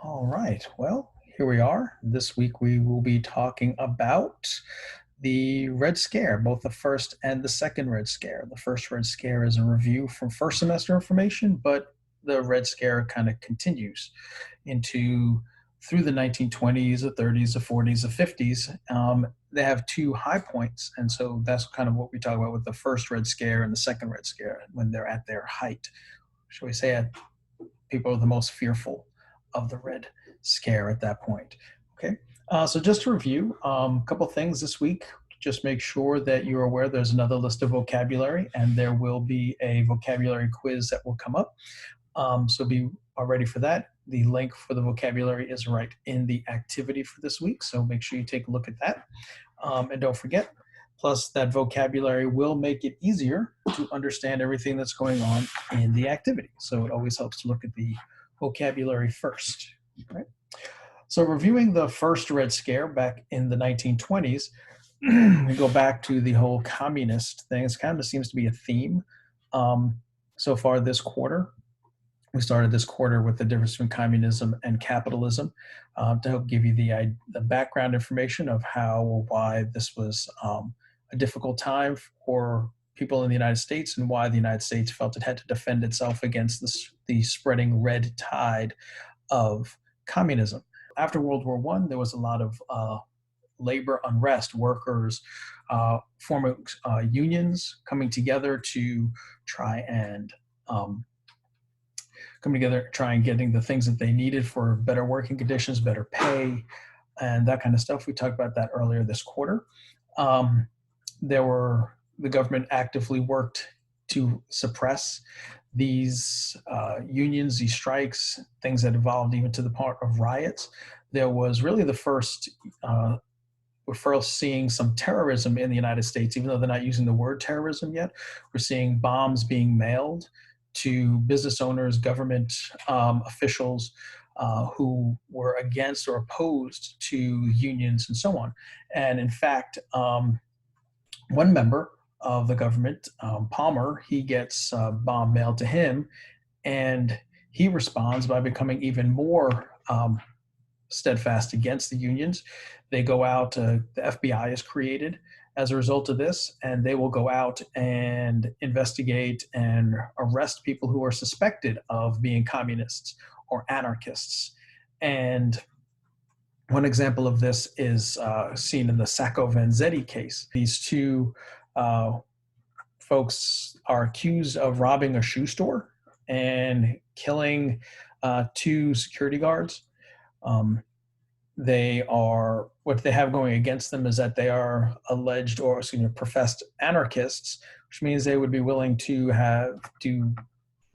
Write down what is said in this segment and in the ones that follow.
All right. Well, here we are. This week we will be talking about the Red Scare, both the first and the second Red Scare. The first Red Scare is a review from first semester information, but the Red Scare kind of continues into through the 1920s, the 30s, the 40s, the 50s. They have two high points, and so that's kind of what we talk about with the first Red Scare and the second Red Scare when they're at their height. Shall we say people are the most fearful of the Red Scare at that point. Okay, so just to review a couple things this week. Just make sure that you're aware there's another list of vocabulary, and there will be a vocabulary quiz that will come up. So be ready for that. The link for the vocabulary is right in the activity for this week, so make sure you take a look at that. And don't forget, plus that vocabulary will make it easier to understand everything that's going on in the activity. So it always helps to look at the vocabulary first. Right? So reviewing the first Red Scare back in the 1920s, we go back to the whole communist thing. It kind of seems to be a theme so far this quarter. We started this quarter with the difference between communism and capitalism to help give you the background information of how or why this was a difficult time for people in the United States and why the United States felt it had to defend itself against the spreading red tide of communism. After World War I, there was a lot of labor unrest, workers forming unions, coming together to try and getting the things that they needed for better working conditions, better pay, and that kind of stuff. We talked about that earlier this quarter. The government actively worked to suppress these unions, these strikes, things that evolved even to the part of riots. There was really the first we're first seeing some terrorism in the United States, even though they're not using the word terrorism yet. We're seeing bombs being mailed to business owners, government officials who were against or opposed to unions and so on. And in fact, one member of the government, Palmer, he gets a bomb mailed to him, and he responds by becoming even more steadfast against the unions. They go out, the FBI is created as a result of this, and they will go out and investigate and arrest people who are suspected of being communists or anarchists. And one example of this is seen in the Sacco-Vanzetti case. These two folks are accused of robbing a shoe store and killing two security guards. What they have going against them is that they are alleged or professed anarchists, which means they would be willing to do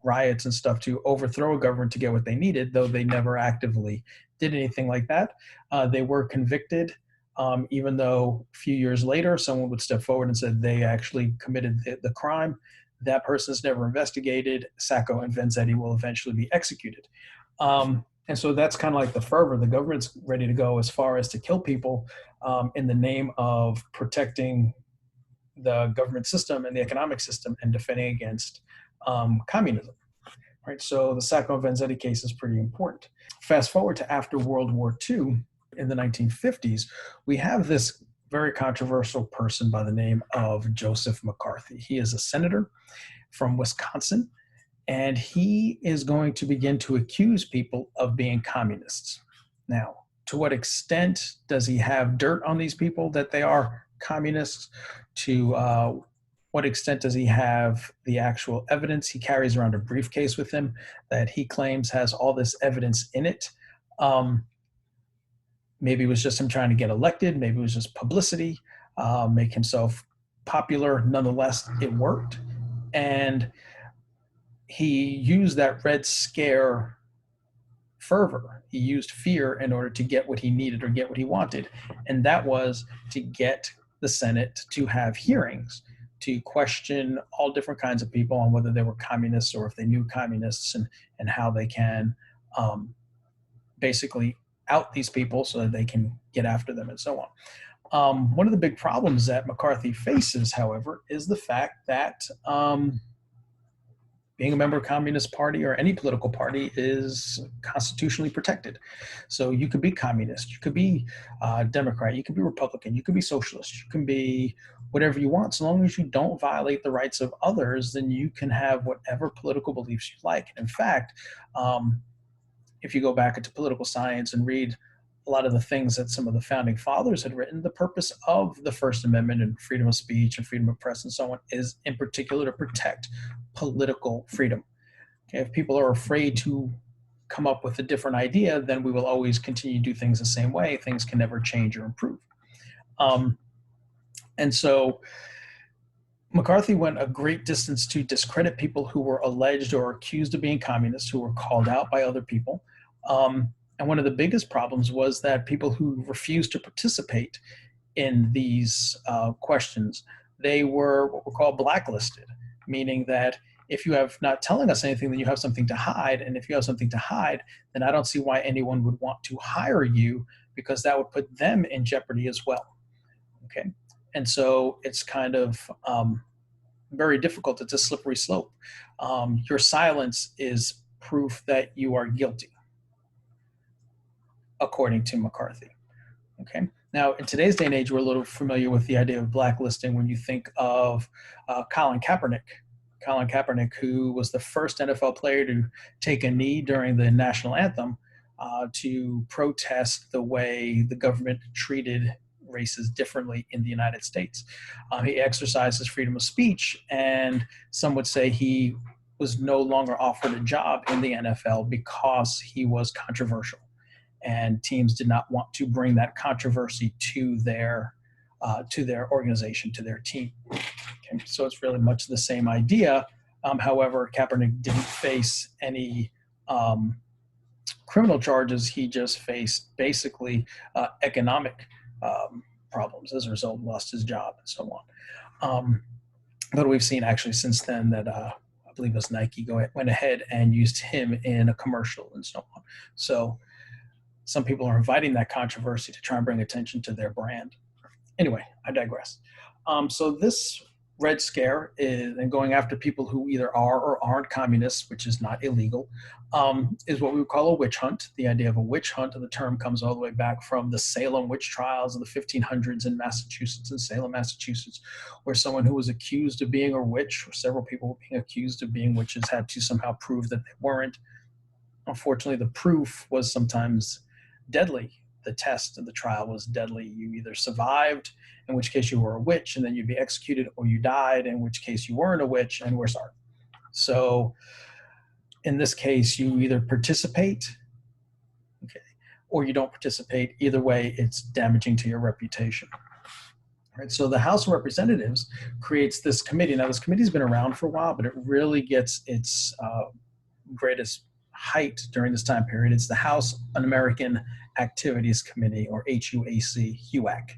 riots and stuff to overthrow a government to get what they needed, though they never actively did anything like that. They were convicted, even though a few years later someone would step forward and said they actually committed the crime. That person is never investigated. Sacco and Vanzetti will eventually be executed. And so that's kind of like the fervor. The government's ready to go as far as to kill people in the name of protecting the government system and the economic system and defending against communism. Right. So the Sacco and Vanzetti case is pretty important. Fast forward to after World War II in the 1950s, we have this very controversial person by the name of Joseph McCarthy. He is a senator from Wisconsin, and he is going to begin to accuse people of being communists. Now, to what extent does he have dirt on these people that they are communists? To what extent does he have the actual evidence? He carries around a briefcase with him that he claims has all this evidence in it. Maybe it was just him trying to get elected. Maybe it was just publicity, make himself popular. Nonetheless, it worked. And he used that Red Scare fervor. He used fear in order to get what he needed or get what he wanted. And that was to get the Senate to have hearings, to question all different kinds of people on whether they were communists or if they knew communists, and how they can basically out these people so that they can get after them and so on. One of the big problems that McCarthy faces, however, is the fact that being a member of Communist Party or any political party is constitutionally protected. So you could be communist, you could be Democrat, you could be Republican, you could be socialist, you can be whatever you want. So long as you don't violate the rights of others, then you can have whatever political beliefs you like. And in fact, if you go back into political science and read a lot of the things that some of the founding fathers had written, the purpose of the First Amendment and freedom of speech and freedom of press and so on is in particular to protect political freedom. Okay, if people are afraid to come up with a different idea, then we will always continue to do things the same way. Things can never change or improve. And so McCarthy went a great distance to discredit people who were alleged or accused of being communists, who were called out by other people. And one of the biggest problems was that people who refused to participate in these questions, they were what were called blacklisted, meaning that if you have not telling us anything, then you have something to hide. And if you have something to hide, then I don't see why anyone would want to hire you, because that would put them in jeopardy as well. Okay. And so it's kind of very difficult. It's a slippery slope. Your silence is proof that you are guilty, according to McCarthy. Okay. Now, in today's day and age, we're a little familiar with the idea of blacklisting when you think of Colin Kaepernick. Colin Kaepernick, who was the first NFL player to take a knee during the national anthem to protest the way the government treated races differently in the United States. He exercised his freedom of speech, and some would say he was no longer offered a job in the NFL because he was controversial. And teams did not want to bring that controversy to their organization, to their team. Okay, so it's really much the same idea. However, Kaepernick didn't face any criminal charges. He just faced basically economic problems as a result, lost his job and so on. But we've seen actually since then that I believe it was Nike went ahead and used him in a commercial and so on. So some people are inviting that controversy to try and bring attention to their brand. Anyway, I digress. So this Red Scare is, and going after people who either are or aren't communists, which is not illegal, is what we would call a witch hunt. The idea of a witch hunt, and the term comes all the way back from the Salem witch trials of the 1500s in Massachusetts, in Salem, Massachusetts, where someone who was accused of being a witch, or several people being accused of being witches, had to somehow prove that they weren't. Unfortunately, the proof was sometimes deadly. The test of the trial was deadly. You either survived, in which case you were a witch, and then you'd be executed, or you died, in which case you weren't a witch, and we're sorry. So in this case, you either participate, okay, or you don't participate. Either way, it's damaging to your reputation. Right, so the House of Representatives creates this committee. Now, this committee's been around for a while, but it really gets its greatest height during this time period. It's the House Un-American Activities Committee, or HUAC, HUAC.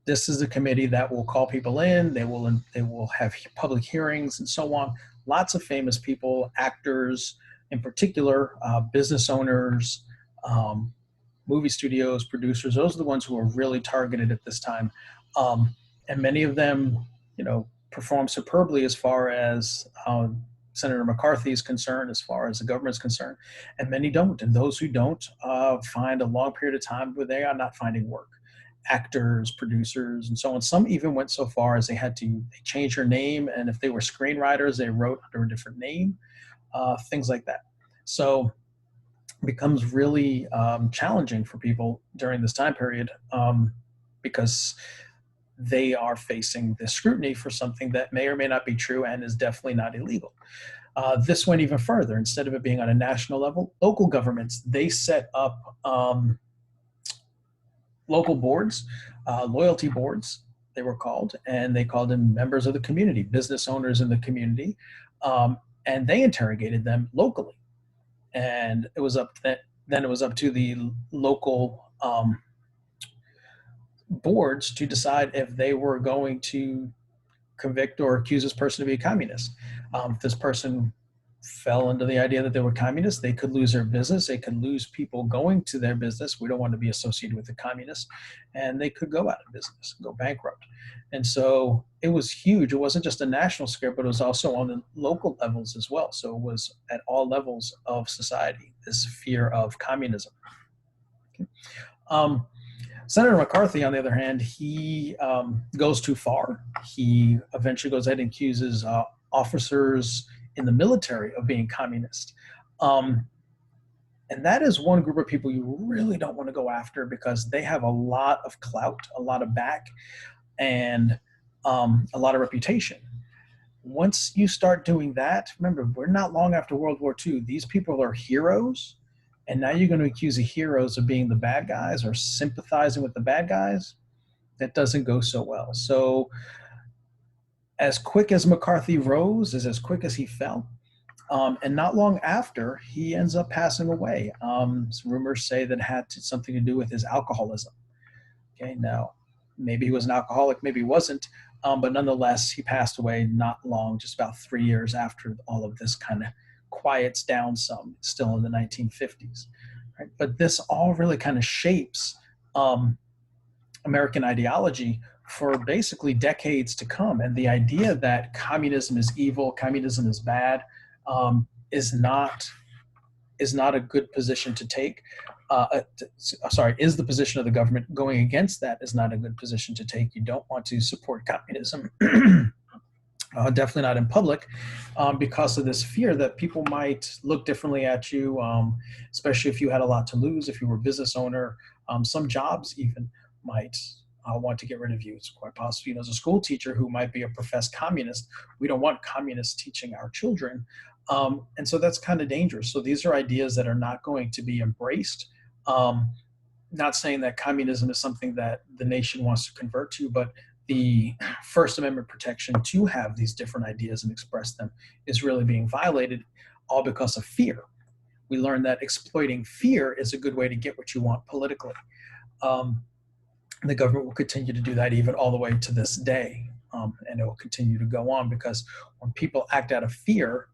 This is a committee that will call people in. They will have public hearings and so on. Lots of famous people, actors in particular, business owners, movie studios, producers. Those are the ones who are really targeted at this time, and many of them, perform superbly as far as Senator McCarthy is concerned, as far as the government is concerned, and many don't. And those who don't find a long period of time where they are not finding work. Actors, producers, and so on. Some even went so far as they changed their name, and if they were screenwriters, they wrote under a different name, things like that. So it becomes really challenging for people during this time period because they are facing this scrutiny for something that may or may not be true and is definitely not illegal. This went even further. Instead of it being on a national level, local governments, they set up local boards, loyalty boards, they were called, and they called them members of the community, business owners in the community, and they interrogated them locally. And it was up to the local boards to decide if they were going to convict or accuse this person to be a communist. If this person fell under the idea that they were communists, they could lose their business, they could lose people going to their business. We don't want to be associated with the communists, and they could go out of business, go bankrupt. And so it was huge. It wasn't just a national scare, but it was also on the local levels as well. So it was at all levels of society, this fear of communism. Um, Senator McCarthy, on the other hand, he goes too far. He eventually goes ahead and accuses officers in the military of being communist. And that is one group of people you really don't want to go after because they have a lot of clout, a lot of back, and a lot of reputation. Once you start doing that, remember, we're not long after World War II. These people are heroes. And now you're going to accuse the heroes of being the bad guys or sympathizing with the bad guys. That doesn't go so well. So as quick as McCarthy rose is as quick as he fell. And not long after, he ends up passing away. Some rumors say that it had something to do with his alcoholism. Okay, now, maybe he was an alcoholic, maybe he wasn't. But nonetheless, he passed away not long, just about 3 years after all of this kind of quiets down some, still in the 1950s. Right? But this all really kind of shapes American ideology for basically decades to come. And the idea that communism is evil, communism is bad, is not a good position to take. Is the position of the government. Going against that is not a good position to take. You don't want to support communism. Definitely not in public, because of this fear that people might look differently at you, especially if you had a lot to lose, if you were a business owner. Some jobs even might want to get rid of you. It's quite possible, as a school teacher who might be a professed communist, we don't want communists teaching our children. And so that's kind of dangerous. So these are ideas that are not going to be embraced. Not saying that communism is something that the nation wants to convert to, but the First Amendment protection to have these different ideas and express them is really being violated, all because of fear. We learned that exploiting fear is a good way to get what you want politically. The government will continue to do that even all the way to this day. And it will continue to go on because when people act out of fear,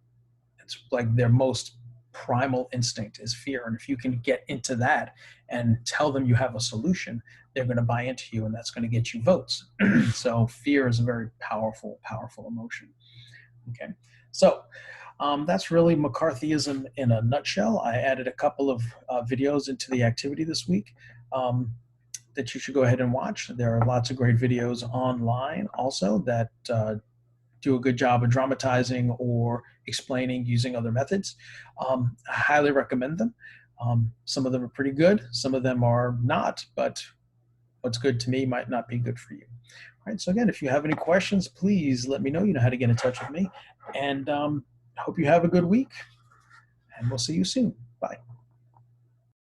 it's like their most primal instinct is fear. And if you can get into that and tell them you have a solution, they're going to buy into you, and that's going to get you votes. So fear is a very powerful, powerful emotion. Okay, so that's really McCarthyism in a nutshell. I added a couple of videos into the activity this week that you should go ahead and watch. There are lots of great videos online also that do a good job of dramatizing or explaining using other methods. I highly recommend them. Some of them are pretty good. Some of them are not, but what's good to me might not be good for you. All right, so again, if you have any questions, please let me know. You know how to get in touch with me. And I hope you have a good week, and we'll see you soon. Bye.